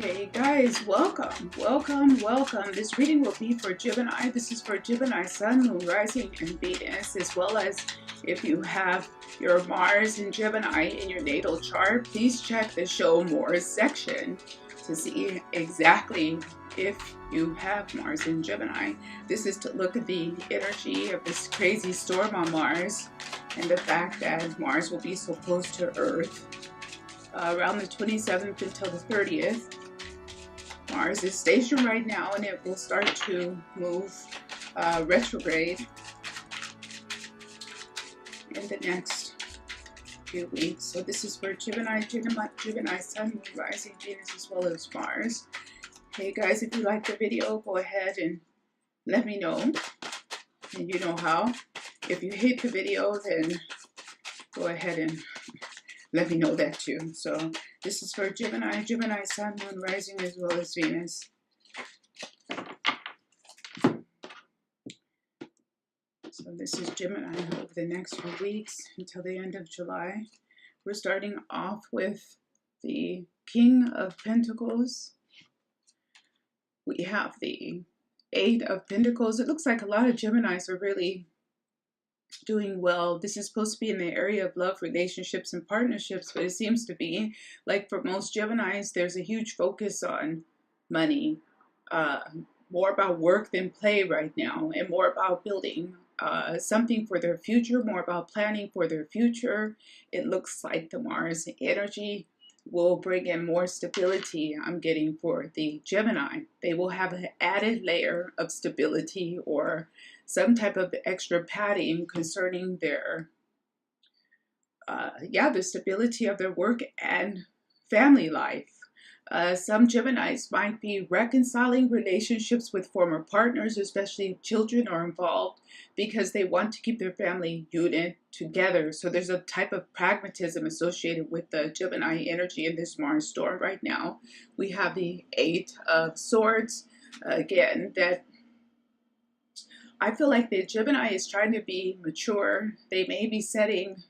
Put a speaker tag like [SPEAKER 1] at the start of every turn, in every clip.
[SPEAKER 1] Hey guys, welcome. This reading will be for Gemini. This is for Gemini, Sun, Moon, Rising, and Venus, as well as if you have your Mars and Gemini in your natal chart. Please check the Show More section to see exactly if you have Mars in Gemini. This is to look at the energy of this crazy storm on Mars and the fact that Mars will be so close to Earth around the 27th until the 30th. Mars is stationed right now and it will start to move retrograde in the next few weeks. So this is for Gemini, Sun, Moon, Rising, Venus, as well as Mars. Hey guys, if you like the video, go ahead and let me know. And you know how. If you hate the video, then go ahead and let me know that too. So this is for Gemini, Sun, Moon, Rising, as well as Venus. So this is Gemini over the next few weeks until the end of July. We're starting off with the King of Pentacles. We have the Eight of Pentacles. It looks like a lot of Geminis are really doing well. This is supposed to be in the area of love, relationships, and partnerships, but it seems to be like for most Geminis, there's a huge focus on money, more about work than play right now, and more about building something for their future, more about planning for their future. It looks like the Mars energy will bring in more stability. I'm getting for the Gemini. They will have an added layer of stability or some type of extra padding concerning their, the stability of their work and family life. Some Geminis might be reconciling relationships with former partners, especially if children are involved, because they want to keep their family unit together. So there's a type of pragmatism associated with the Gemini energy in this Mars storm right now. We have the Eight of Swords, again, that I feel like the Gemini is trying to be mature. They may be setting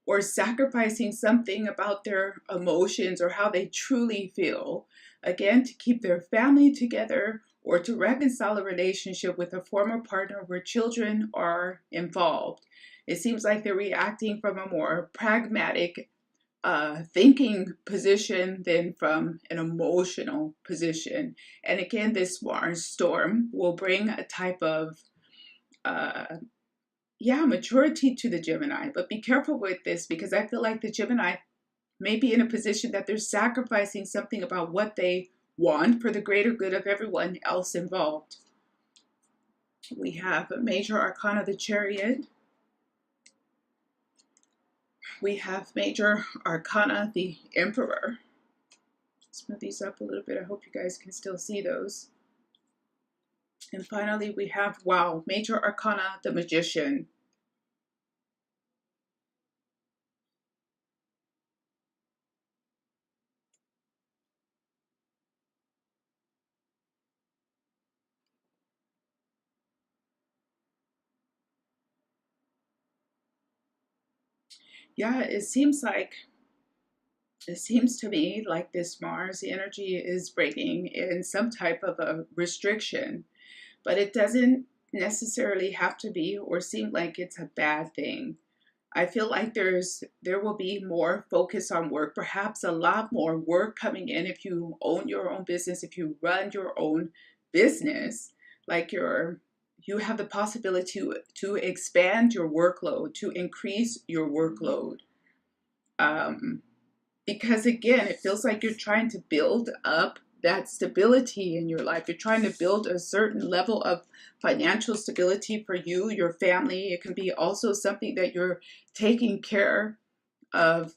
[SPEAKER 1] or sacrificing something about their emotions or how they truly feel, again, to keep their family together or to reconcile a relationship with a former partner where children are involved. It seems like they're reacting from a more pragmatic thinking position than from an emotional position. And again, this Mars storm will bring a type of maturity to the Gemini, but be careful with this because I feel like the Gemini may be in a position that they're sacrificing something about what they want for the greater good of everyone else involved. We have a major arcana, the Chariot. We have major arcana, the Emperor. Let's move these up a little bit. I hope you guys can still see those. And finally, we have, major arcana, the Magician. Yeah, it seems to me like this Mars energy is bringing in some type of a restriction, but it doesn't necessarily have to be or seem like it's a bad thing. I feel like there will be more focus on work, perhaps a lot more work coming in if you own your own business, if you run your own business, like you have the possibility to expand your workload, to increase your workload. Because again, it feels like you're trying to build up that stability in your life. You're trying to build a certain level of financial stability for you, your family. It can be also something that you're taking care of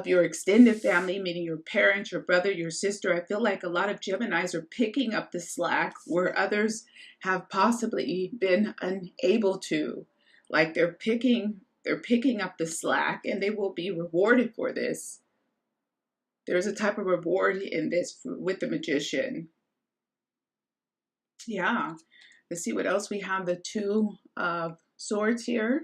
[SPEAKER 1] your extended family, meaning your parents, your brother, your sister. I feel like a lot of Geminis are picking up the slack where others have possibly been unable to. Like they're picking up the slack and they will be rewarded for this. There's a type of reward in this with the Magician. Yeah. Let's see what else we have. The Two of Swords here.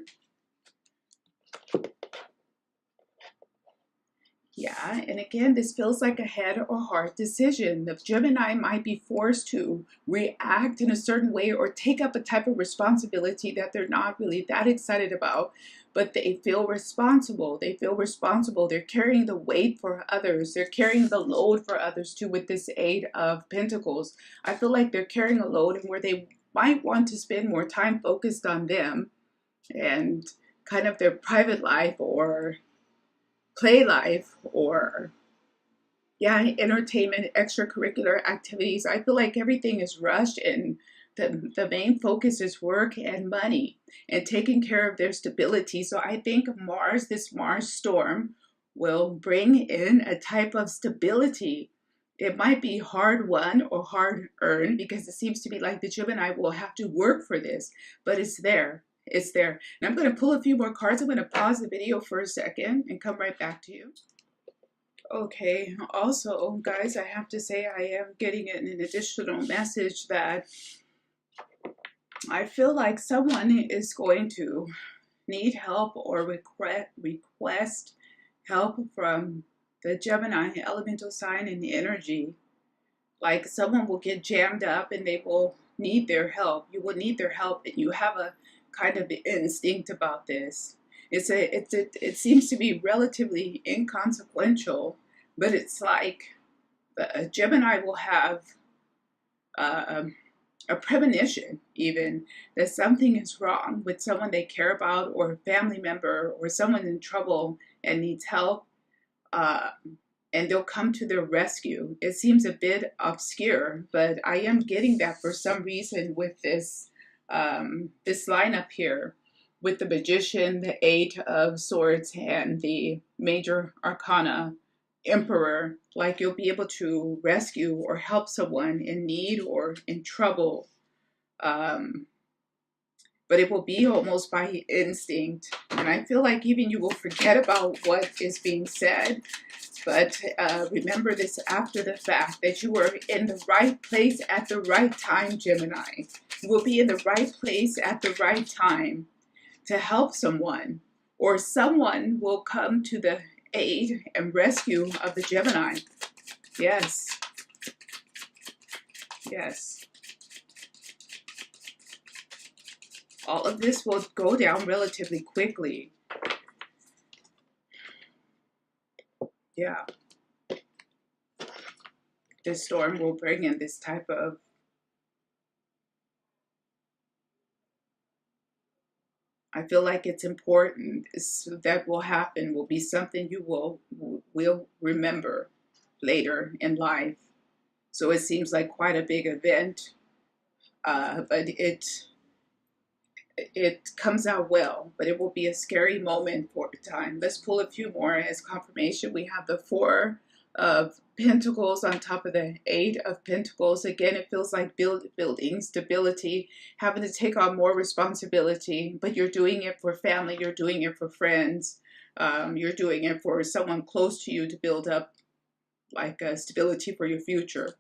[SPEAKER 1] Yeah, and again, this feels like a head or heart decision. The Gemini might be forced to react in a certain way or take up a type of responsibility that they're not really that excited about, but they feel responsible. They feel responsible. They're carrying the weight for others. They're carrying the load for others too with this Eight of Pentacles. I feel like they're carrying a load and where they might want to spend more time focused on them and kind of their private life or play life or entertainment, extracurricular activities. I feel like everything is rushed and the main focus is work and money and taking care of their stability. So I think Mars, this Mars storm, will bring in a type of stability. It might be hard won or hard earned because it seems to be like the Gemini will have to work for this, but it's there. It's there. And I'm going to pull a few more cards. I'm going to pause the video for a second and come right back to you. Okay, also, guys, I have to say I am getting an additional message that I feel like someone is going to need help or request help from the Gemini elemental sign and the energy. Like someone will get jammed up and they will need their help. You will need their help, and you have a kind of instinct about this. It seems to be relatively inconsequential, but it's like a Gemini will have uh, a premonition even that something is wrong with someone they care about or a family member or someone in trouble and needs help. Uh, and they'll come to their rescue. It seems a bit obscure, but I am getting that for some reason with this lineup here with the Magician, the Eight of Swords, and the Major Arcana Emperor. Like you'll be able to rescue or help someone in need or in trouble. Um, but it will be almost by instinct. And I feel like even you will forget about what is being said. But remember this after the fact, that you are in the right place at the right time, Gemini. You will be in the right place at the right time to help someone, or someone will come to the aid and rescue of the Gemini. Yes. Yes. All of this will go down relatively quickly. Yeah. This storm will bring in this type of I feel like it's important. That will happen, will be something you will remember later in life. So it seems like quite a big event, but it comes out well. But it will be a scary moment for a time. Let's pull a few more as confirmation. We have the Four of Pentacles on top of the Eight of Pentacles. Again, it feels like building stability, having to take on more responsibility, but you're doing it for family, you're doing it for friends, you're doing it for someone close to you to build up like a stability for your future.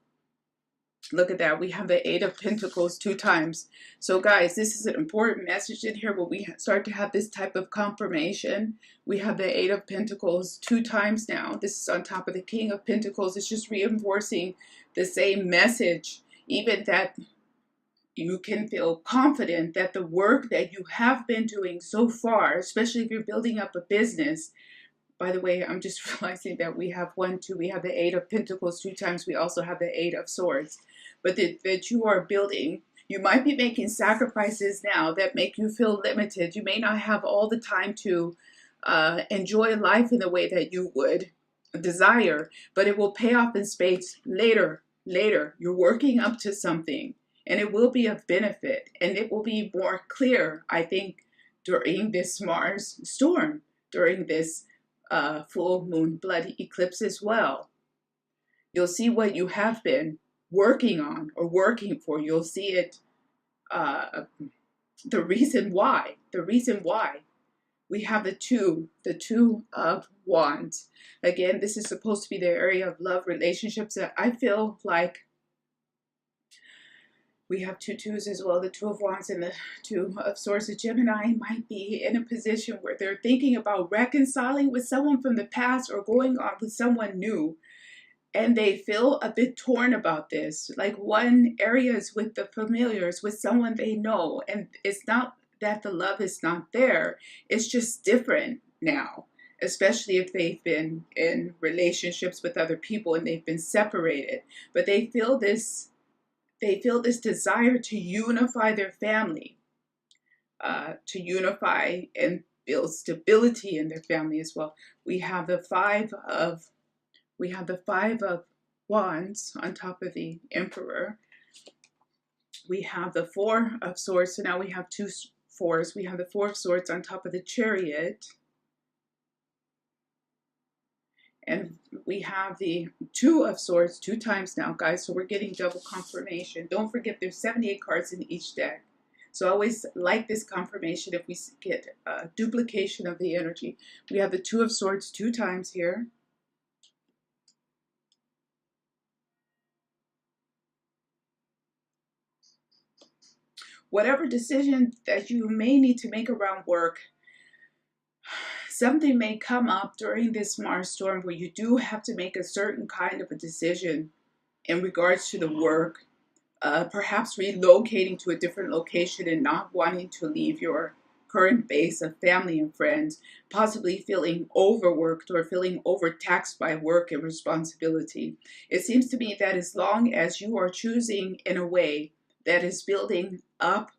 [SPEAKER 1] Look at that. We have the Eight of Pentacles 2 times. So guys, this is an important message in here when we start to have this type of confirmation. We have the Eight of Pentacles 2 times now. This is on top of the King of Pentacles. It's just reinforcing the same message. Even that you can feel confident that the work that you have been doing so far, especially if you're building up a business. By the way, I'm just realizing that we have we have the Eight of Pentacles 2 times. We also have the Eight of Swords. But that you are building, you might be making sacrifices now that make you feel limited. You may not have all the time to enjoy life in the way that you would desire, but it will pay off in spades later. Later, you're working up to something, and it will be of benefit, and it will be more clear, I think, during this Mars storm, during this full moon blood eclipse as well. You'll see what you have been working on or working for. You'll see it, the reason why. We have the two of Wands. Again, this is supposed to be the area of love relationships that I feel like We have two twos as well. The Two of Wands and the Two of Swords. The Gemini might be in a position where they're thinking about reconciling with someone from the past or going on with someone new. And they feel a bit torn about this. Like one area is with the familiars, with someone they know. And it's not that the love is not there. It's just different now. Especially if they've been in relationships with other people and they've been separated. But they feel this desire to unify their family, to unify and build stability in their family as well. We have the Five of Wands on top of the Emperor. We have the Four of Swords. So now we have two fours. We have the Four of Swords on top of the Chariot. And we have the Two of Swords 2 times now, guys. So we're getting double confirmation. Don't forget there's 78 cards in each deck. So I always like this confirmation if we get a duplication of the energy. We have the Two of Swords 2 times here. Whatever decision that you may need to make around work, something may come up during this Mars storm where you do have to make a certain kind of a decision in regards to the work, perhaps relocating to a different location and not wanting to leave your current base of family and friends, possibly feeling overworked or feeling overtaxed by work and responsibility. It seems to me that as long as you are choosing in a way that is building up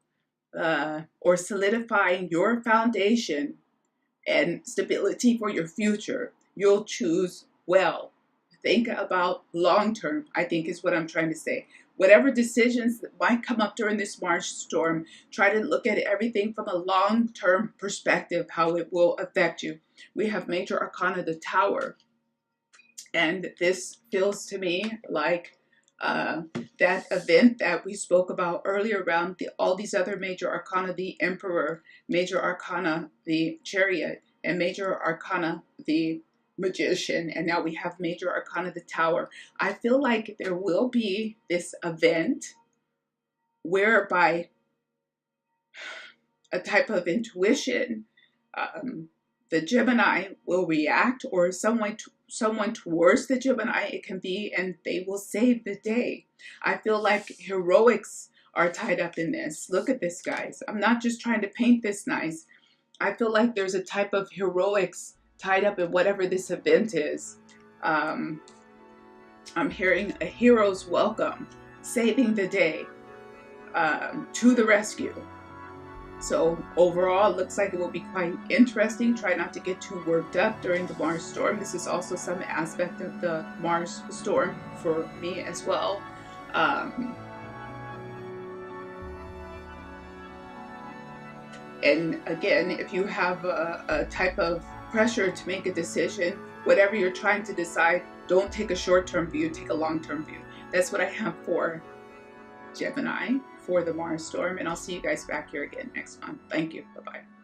[SPEAKER 1] or solidifying your foundation and stability for your future, you'll choose well. Think about long term, I think is what I'm trying to say. Whatever decisions that might come up during this Mars storm, try to look at everything from a long-term perspective, how it will affect you. We have Major Arcana, the Tower. And this feels to me like that event that we spoke about earlier around all these other Major Arcana, the Emperor, Major Arcana, the Chariot, and Major Arcana, the Magician, and now we have Major Arcana, the Tower. I feel like there will be this event whereby a type of intuition, the Gemini will react, or someone towards the Gemini, it can be, and they will save the day. I feel like heroics are tied up in this. Look at this, guys. I'm not just trying to paint this nice. I feel like there's a type of heroics tied up in whatever this event is. I'm hearing a hero's welcome, saving the day, to the rescue. So overall, it looks like it will be quite interesting. Try not to get too worked up during the Mars storm. This is also some aspect of the Mars storm for me as well. And again, if you have a type of pressure to make a decision, whatever you're trying to decide, don't take a short-term view, take a long-term view. That's what I have for Gemini for the Mars storm, and I'll see you guys back here again next month. Thank you. Bye-bye.